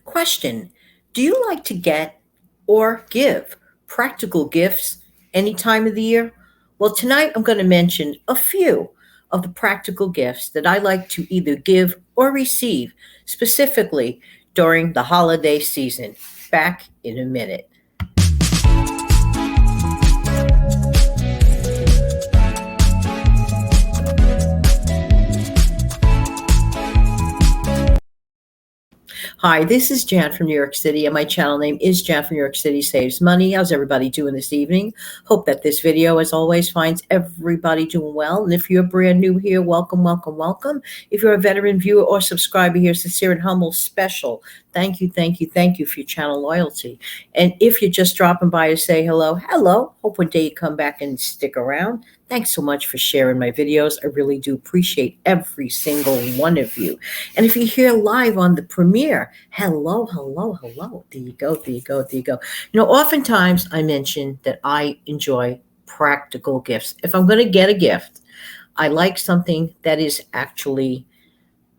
Question: do you like to get or give practical gifts any time of the year? Well, tonight I'm going to mention a few of the practical gifts that I like to either give or receive, specifically during the holiday season. Back in a minute. Hi, this is Jan from New York City, and my channel name is Jan from New York City Saves Money. How's everybody doing this evening? Hope that this video, as always, finds everybody doing well. And if you're brand new here, welcome, welcome, welcome. If you're a veteran viewer or subscriber here, sincere and humble, special. Thank you, thank you, thank you for your channel loyalty. And if you're just dropping by to say hello, hello. Hope one day you come back and stick around. Thanks so much for sharing my videos. I really do appreciate every single one of you. And if you're here live on the premiere, hello, hello, hello. There you go, there you go, there you go. Oftentimes I mention that I enjoy practical gifts. If I'm going to get a gift, I like something that is actually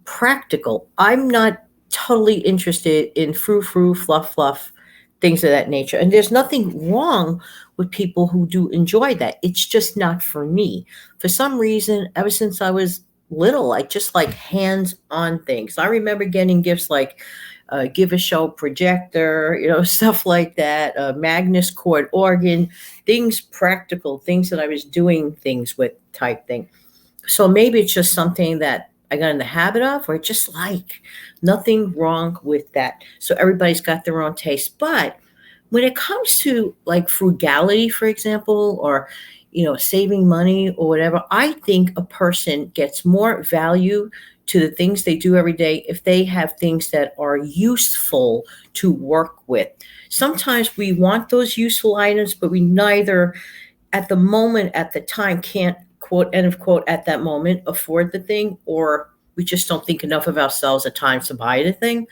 practical. I'm not totally interested in frou-frou, fluff, things of that nature. And there's nothing wrong with people who do enjoy that. It's just not for me. For some reason, ever since I was little, I just like hands-on things. I remember getting gifts like Give a Show projector, stuff like that, Magnus chord organ, things practical, things that I was doing things with type thing. So maybe it's just something that I got in the habit of, or just like. Nothing wrong with that. So everybody's got their own taste. But when it comes to like frugality, for example, or saving money or whatever, I think a person gets more value to the things they do every day if they have things that are useful to work with. Sometimes we want those useful items, but we neither at the moment, at the time, can't, quote, end of quote, at that moment afford the thing, or we just don't think enough of ourselves at times to buy the thing.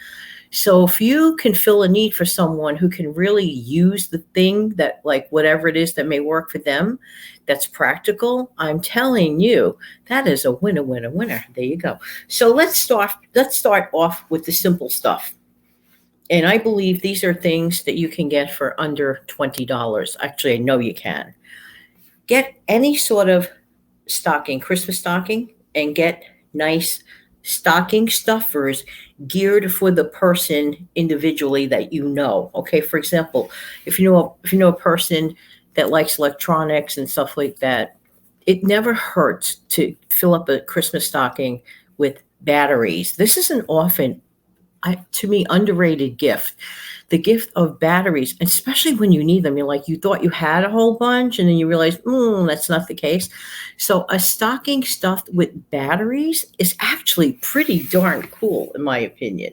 So if you can fill a need for someone who can really use the thing that, like, whatever it is that may work for them, that's practical, I'm telling you, that is a winner, winner, winner. There you go. So let's start off with the simple stuff. And I believe these are things that you can get for under $20. Actually, I know you can. Get any sort of stocking, Christmas stocking, and get nice stocking stuffers geared for the person individually that you know. Okay, for example, if you know a person that likes electronics and stuff like that, it never hurts to fill up a Christmas stocking with batteries. This is an often, to me, underrated gift. The gift of batteries, especially when you need them. You thought you had a whole bunch, and then you realize, that's not the case. So a stocking stuffed with batteries is actually pretty darn cool, in my opinion.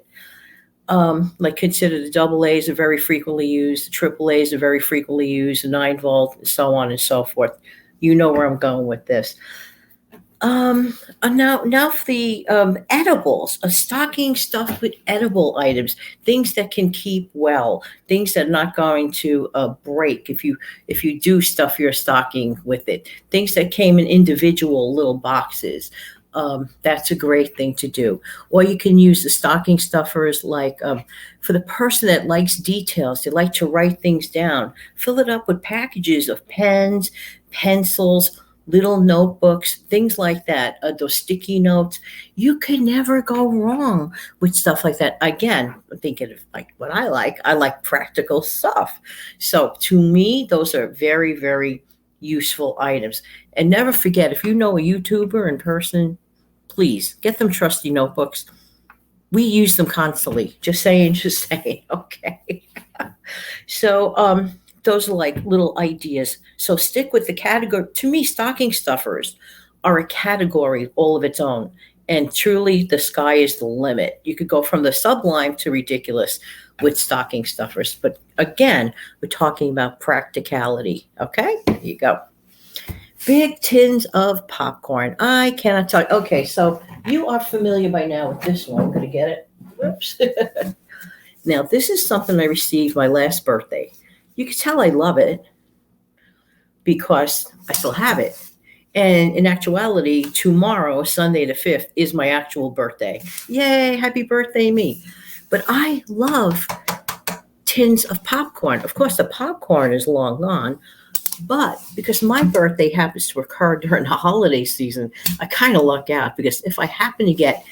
Consider the double A's are very frequently used, the triple A's are very frequently used, the 9-volt, and so on and so forth. You know where I'm going with this. Now for the edibles, a stocking stuffed with edible items, things that can keep well, things that are not going to break if you do stuff your stocking with it, things that came in individual little boxes. That's a great thing to do. Or you can use the stocking stuffers for the person that likes details, they like to write things down, fill it up with packages of pens, pencils, little notebooks, things like that, those sticky notes. You could never go wrong with stuff like that. Again, I'm thinking of like what I like practical stuff. So to me, those are very, very useful items. And never forget, if you know a YouTuber in person, please get them trusty notebooks. We use them constantly. Just saying, okay. So, those are like little ideas. So stick with the category. To me, stocking stuffers are a category all of its own. And truly, the sky is the limit. You could go from the sublime to ridiculous with stocking stuffers. But again, we're talking about practicality. Okay, there you go. Big tins of popcorn. I cannot tell you. Okay, so you are familiar by now with this one. I'm going to get it. Whoops. Now, this is something I received my last birthday. You can tell I love it because I still have it. And in actuality, tomorrow, Sunday the 5th, is my actual birthday. Yay, happy birthday, me. But I love tins of popcorn. Of course, the popcorn is long gone, but because my birthday happens to occur during the holiday season, I kind of luck out because if I happen to get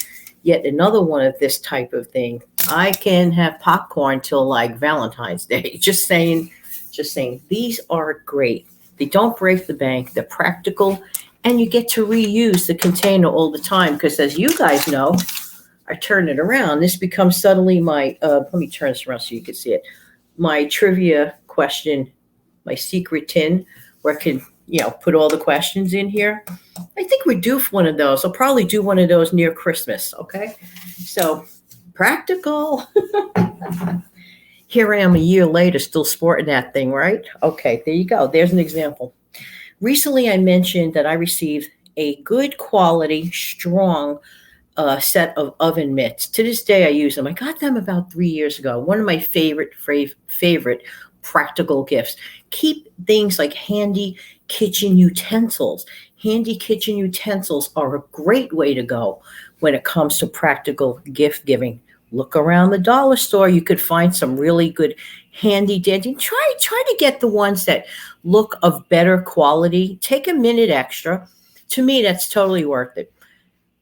yet another one of this type of thing, I can have popcorn till like Valentine's Day. Just saying, just saying. These are great. They don't break the bank. They're practical, and you get to reuse the container all the time because, as you guys know, I turn it around. This becomes suddenly my. Let me turn this around so you can see it. My trivia question, my secret tin, where I can put all the questions in here. I think we're due for one of those. I'll probably do one of those near Christmas. Okay, so practical. Here I am a year later, still sporting that thing, right? Okay, there you go. There's an example. Recently, I mentioned that I received a good quality, strong set of oven mitts. To this day, I use them. I got them about 3 years ago. One of my favorite practical gifts. Keep things like handy kitchen utensils. Handy kitchen utensils are a great way to go when it comes to practical gift giving. Look around the dollar store. You could find some really good handy dandy. Try to get the ones that look of better quality. Take a minute extra. To me, that's totally worth it.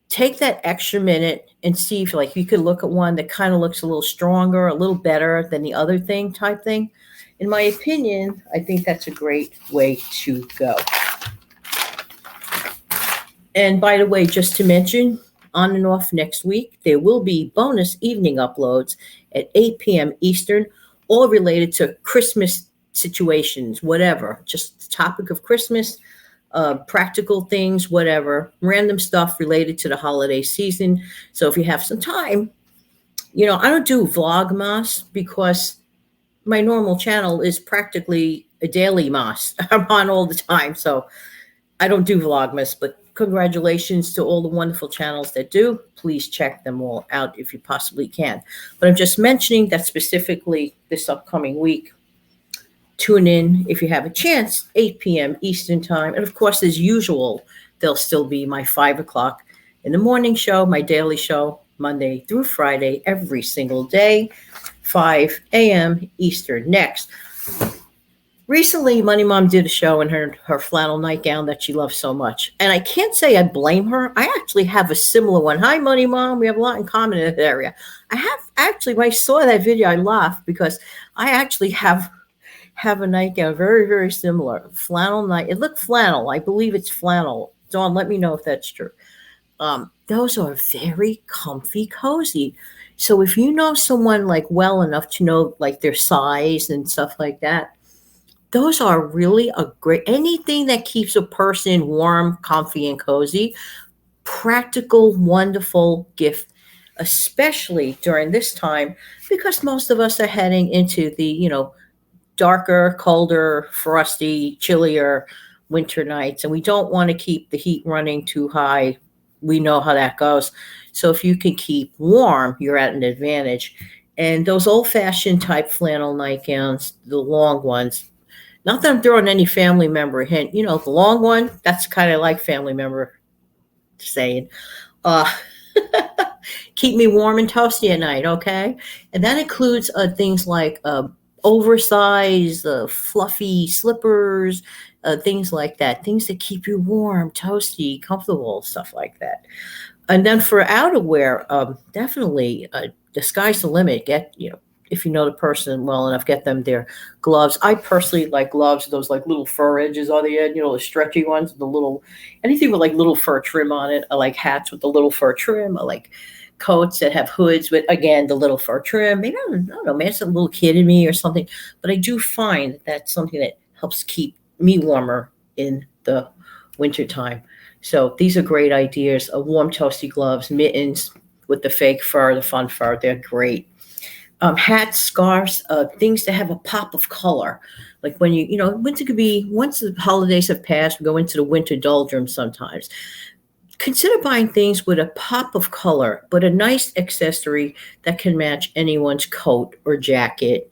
Take that extra minute and see if like you could look at one that kind of looks a little stronger, a little better than the other thing type thing. In my opinion, I think that's a great way to go. And by the way, just to mention, on and off next week, there will be bonus evening uploads at 8 p.m. Eastern, all related to Christmas situations, whatever, just the topic of Christmas, practical things, whatever, random stuff related to the holiday season. So if you have some time, I don't do Vlogmas because my normal channel is practically a daily mas. I'm on all the time, so I don't do Vlogmas, but congratulations to all the wonderful channels that do. Please check them all out if you possibly can. But I'm just mentioning that specifically this upcoming week. Tune in if you have a chance, 8 p.m. Eastern time. And of course, as usual, there'll still be my 5 o'clock in the morning show, my daily show, Monday through Friday, every single day, 5 a.m. Eastern. Next. Recently, Money Mom did a show in her flannel nightgown that she loves so much. And I can't say I blame her. I actually have a similar one. Hi, Money Mom. We have a lot in common in that area. I have actually, when I saw that video, I laughed because I actually have a nightgown very, very similar. Flannel night. It looked flannel. I believe it's flannel. Dawn, let me know if that's true. Those are very comfy, cozy. So if you know someone like well enough to know like their size and stuff like that, those are really a great, anything that keeps a person warm, comfy, and cozy, practical, wonderful gift, especially during this time, because most of us are heading into the, darker, colder, frosty, chillier winter nights, and we don't want to keep the heat running too high. We know how that goes. So if you can keep warm, you're at an advantage. And those old-fashioned type flannel nightgowns, the long ones, not that I'm throwing any family member hint, the long one, that's kind of like family member saying, keep me warm and toasty at night, okay? And that includes things like oversized, fluffy slippers, things like that, things that keep you warm, toasty, comfortable, stuff like that. And then for outerwear, definitely the sky's the limit. Get, if you know the person well enough, get them their gloves. I personally like gloves, those like little fur edges on the end, the stretchy ones, the little, anything with like little fur trim on it. I like hats with the little fur trim. I like coats that have hoods with, again, the little fur trim. Maybe, I don't know, maybe it's a little kid in me or something. But I do find that's something that helps keep me warmer in the wintertime. So these are great ideas. Warm, toasty gloves, mittens with the fake fur, the fun fur. They're great. Hats, scarves, things that have a pop of color. Like when winter could be, once the holidays have passed, we go into the winter doldrums sometimes. Consider buying things with a pop of color, but a nice accessory that can match anyone's coat or jacket,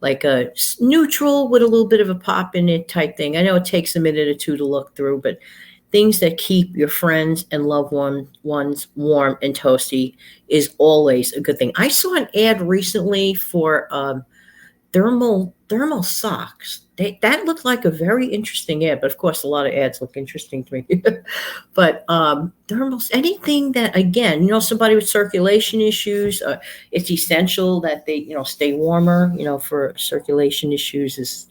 like a neutral with a little bit of a pop in it type thing. I know it takes a minute or two to look through, but things that keep your friends and ones warm and toasty is always a good thing. I saw an ad recently for thermal socks. That looked like a very interesting ad, but of course, a lot of ads look interesting to me. But thermals, anything that, again, somebody with circulation issues, it's essential that they stay warmer. For circulation issues is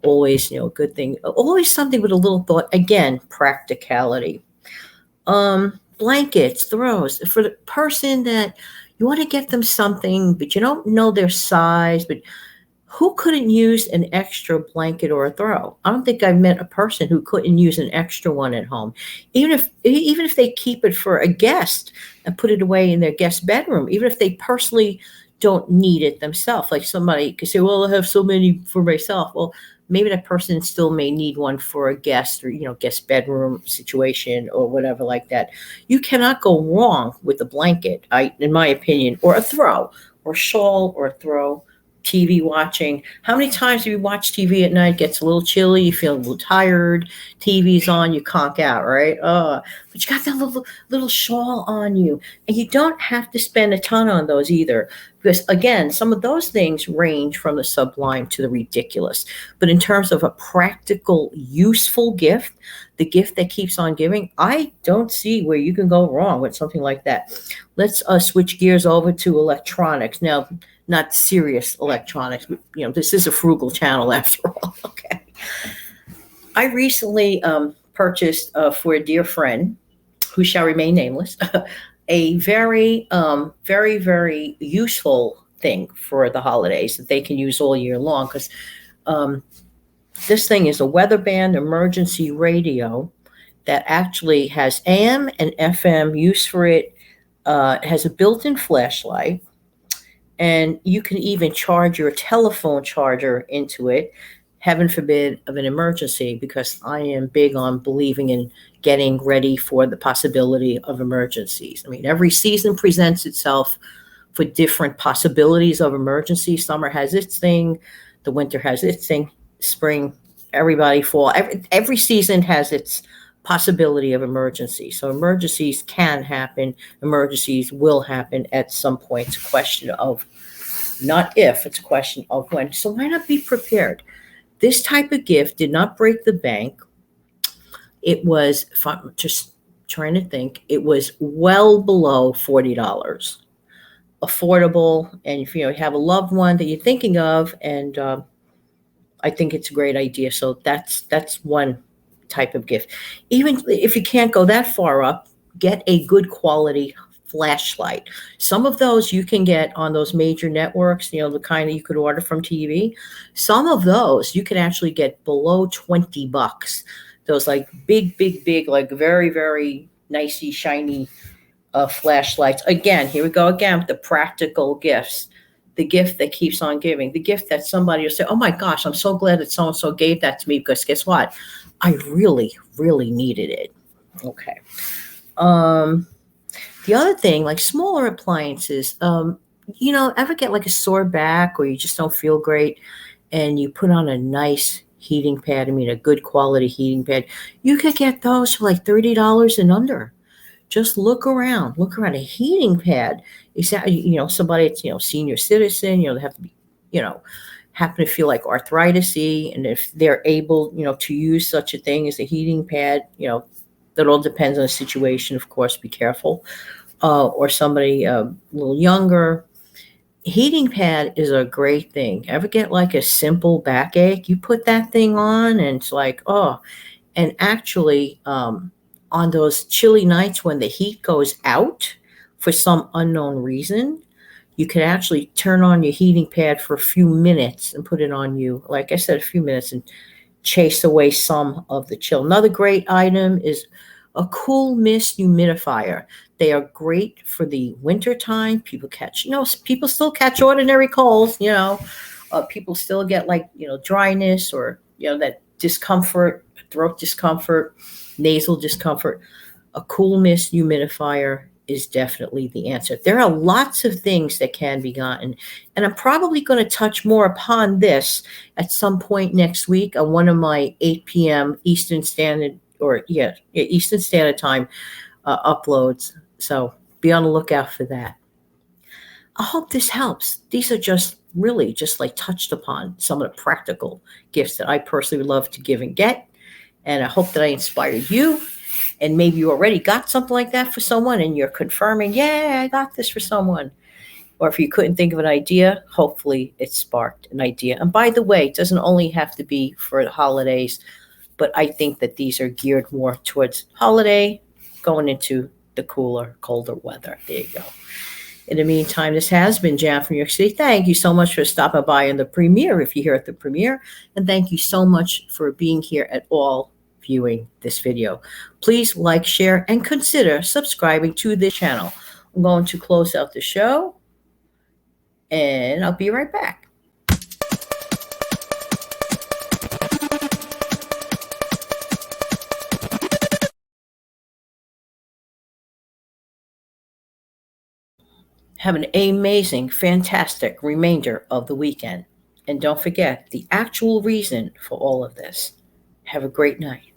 always a good thing. Always something with a little thought. Again, practicality. Blankets, throws for the person that you want to get them something, but you don't know their size, but who couldn't use an extra blanket or a throw? I don't think I've met a person who couldn't use an extra one at home. Even if they keep it for a guest and put it away in their guest bedroom, even if they personally don't need it themselves. Like somebody could say, well, I have so many for myself. Well, maybe that person still may need one for a guest or, guest bedroom situation or whatever like that. You cannot go wrong with a blanket, in my opinion, or a throw or shawl or a throw. TV watching. How many times do you watch TV at night? It gets a little chilly, you feel a little tired, TV's on, you conk out, right? But you got that little shawl on you. And you don't have to spend a ton on those either. Because again, some of those things range from the sublime to the ridiculous. But in terms of a practical, useful gift, the gift that keeps on giving, I don't see where you can go wrong with something like that. Let's switch gears over to electronics. Now, not serious electronics, but this is a frugal channel after all. Okay. I recently purchased for a dear friend, who shall remain nameless, a very, very, very useful thing for the holidays that they can use all year long. Because this thing is a weather band emergency radio that actually has AM and FM use for it. It has a built-in flashlight. And you can even charge your telephone charger into it, heaven forbid, of an emergency, because I am big on believing in getting ready for the possibility of emergencies. I mean, every season presents itself for different possibilities of emergency. Summer has its thing, the winter has its thing, spring, fall. Every season has its possibility of emergency. So emergencies can happen. Emergencies will happen at some point. It's a question of not if, it's a question of when. So why not be prepared? This type of gift did not break the bank. It was, if I'm just trying to think, it was well below $40. Affordable. And if you have a loved one that you're thinking of, and I think it's a great idea. So that's one type of gift. Even if you can't go that far up, get a good quality flashlight. Some of those you can get on those major networks, the kind that you could order from TV. Some of those you can actually get below $20. Those like big, like very, very nicey, shiny flashlights. Again, here we go again with the practical gifts. The gift that keeps on giving. The gift that somebody will say, oh my gosh, I'm so glad that so-and-so gave that to me, because guess what? I really, really needed it. Okay. The other thing, like smaller appliances, ever get like a sore back or you just don't feel great and you put on a nice heating pad, a good quality heating pad, you could get those for like $30 and under. Just look around. A heating pad is that, somebody that's, senior citizen, they have to be, happen to feel like arthritis-y, and if they're able, to use such a thing as a heating pad, that all depends on the situation, of course, be careful. Or somebody a little younger. Heating pad is a great thing. Ever get like a simple backache? You put that thing on and it's like, oh. And actually, on those chilly nights when the heat goes out for some unknown reason, you can actually turn on your heating pad for a few minutes and put it on you, like I said, a few minutes, and chase away some of the chill. Another great item is a cool mist humidifier. They are great for the winter time. People still catch ordinary colds, people still get dryness or, that discomfort, throat discomfort, nasal discomfort. A cool mist humidifier is definitely the answer. There are lots of things that can be gotten, and I'm probably going to touch more upon this at some point next week on one of my 8 p.m. Eastern Standard Eastern Standard Time uploads. So be on the lookout for that. I hope this helps. These are just really just like touched upon some of the practical gifts that I personally love to give and get. And I hope that I inspired you. And maybe you already got something like that for someone and you're confirming, yeah, I got this for someone. Or if you couldn't think of an idea, hopefully it sparked an idea. And by the way, it doesn't only have to be for the holidays, but I think that these are geared more towards holiday, going into the cooler, colder weather. There you go. In the meantime, this has been Jan from New York City. Thank you so much for stopping by in the premiere if you're here at the premiere. And thank you so much for being here at all viewing this video. Please like, share, and consider subscribing to this channel. I'm going to close out the show, and I'll be right back. Have an amazing, fantastic remainder of the weekend. And don't forget the actual reason for all of this. Have a great night.